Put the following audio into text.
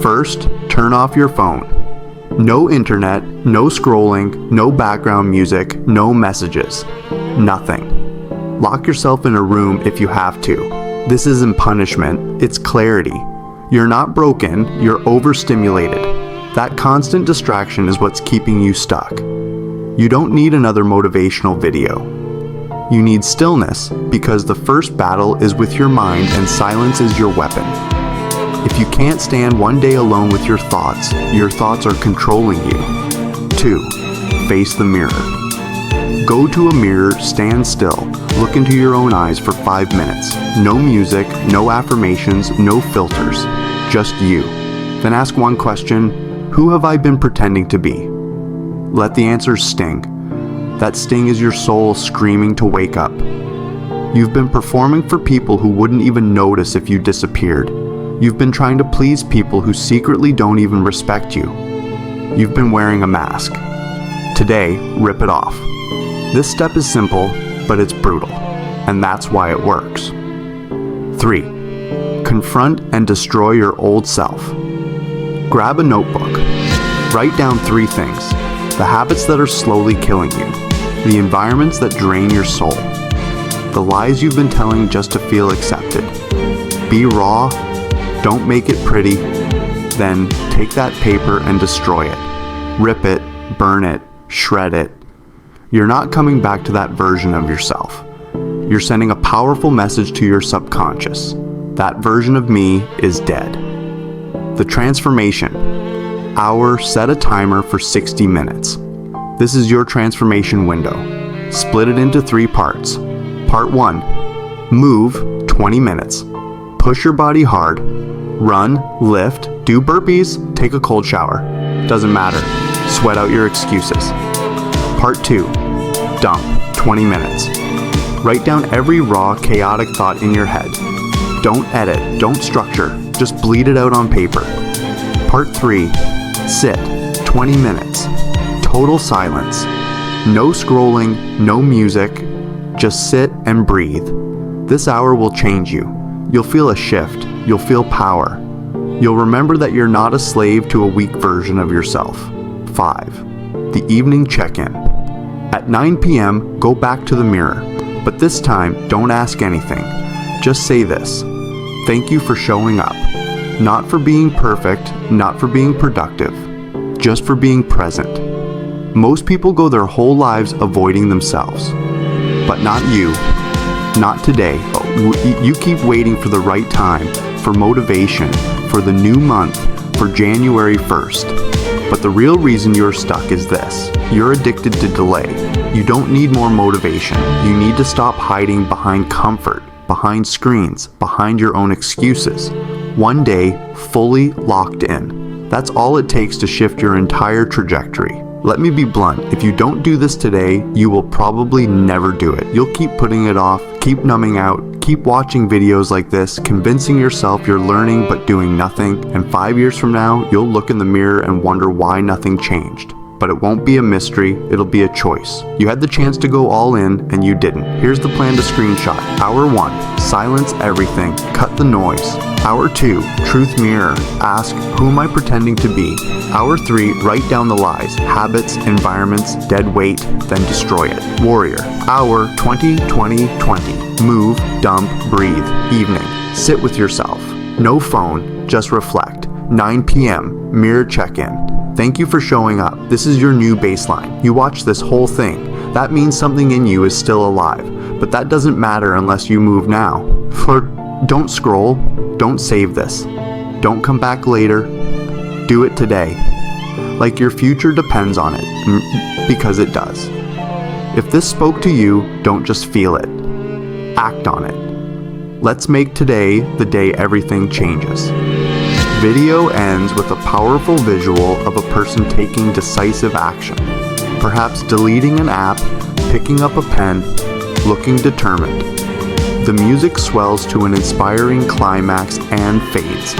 First, turn off your phone. No internet, no scrolling, no background music, no messages. Nothing. Lock yourself in a room if you have to. This isn't punishment, it's clarity. You're not broken, you're overstimulated. That constant distraction is what's keeping you stuck. You don't need another motivational video. You need stillness because the first battle is with your mind and silence is your weapon. If you can't stand one day alone with your thoughts are controlling you. 2. Face the mirror. Go to a mirror, stand still, look into your own eyes for 5 minutes. No music, no affirmations, no filters, just you. Then ask one question, who have I been pretending to be? Let the answers sting. That sting is your soul screaming to wake up. You've been performing for people who wouldn't even notice if you disappeared. You've been trying to please people who secretly don't even respect you. You've been wearing a mask. Today, rip it off. This step is simple, but it's brutal, and that's why it works. 3. Confront and destroy your old self. Grab a notebook. Write down 3 things. The habits that are slowly killing you. The environments that drain your soul. The lies you've been telling just to feel accepted. Be raw. Don't make it pretty. Then take that paper and destroy it. Rip it, burn it, shred it. You're not coming back to that version of yourself. You're sending a powerful message to your subconscious. That version of me is dead. The transformation. Set a timer for 60 minutes. This is your transformation window. Split it into 3 parts. Part 1. Move 20 minutes. Push your body hard. Run, lift, do burpees, take a cold shower. Doesn't matter. Sweat out your excuses. Part 2. Dump 20 minutes. Write down every raw, chaotic thought in your head. Don't edit, don't structure, just bleed it out on paper. Part 3. Sit 20 minutes. Total silence. No scrolling, no music. Just sit and breathe. This hour will change you. You'll feel a shift. You'll feel power. You'll remember that you're not a slave to a weak version of yourself. 5. The evening check-in. At 9 p.m., go back to the mirror. But this time, don't ask anything. Just say this. Thank you for showing up. Not for being perfect, not for being productive, just for being present. Most people go their whole lives avoiding themselves. But not you. Not today. You keep waiting for the right time, for motivation, for the new month, for January 1st. But the real reason you're stuck is this. You're addicted to delay. You don't need more motivation. You need to stop hiding behind comfort, behind screens, behind your own excuses. One day, fully locked in. That's all it takes to shift your entire trajectory. Let me be blunt, if you don't do this today, you will probably never do it. You'll keep putting it off, keep numbing out, keep watching videos like this, convincing yourself you're learning but doing nothing, and 5 years from now, you'll look in the mirror and wonder why nothing changed. But it won't be a mystery, it'll be a choice. You had the chance to go all in, and you didn't. Here's the plan to screenshot. Hour 1, silence everything, cut the noise. Hour 2, truth mirror, ask, who am I pretending to be? Hour 3, write down the lies, habits, environments, dead weight, then destroy it. Warrior. Hour 20, 20, 20. Move, dump, breathe. Evening. Sit with yourself. No phone, just reflect. 9 p.m., mirror check-in. Thank you for showing up. This is your new baseline. You watched this whole thing. That means something in you is still alive. But that doesn't matter unless you move now. Don't scroll. Don't save this. Don't come back later. Do it today. Like your future depends on it. Because it does. If this spoke to you, don't just feel it. Act on it. Let's make today the day everything changes. Video ends with a powerful visual of a person taking decisive action. Perhaps deleting an app, picking up a pen, looking determined. The music swells to an inspiring climax and fades.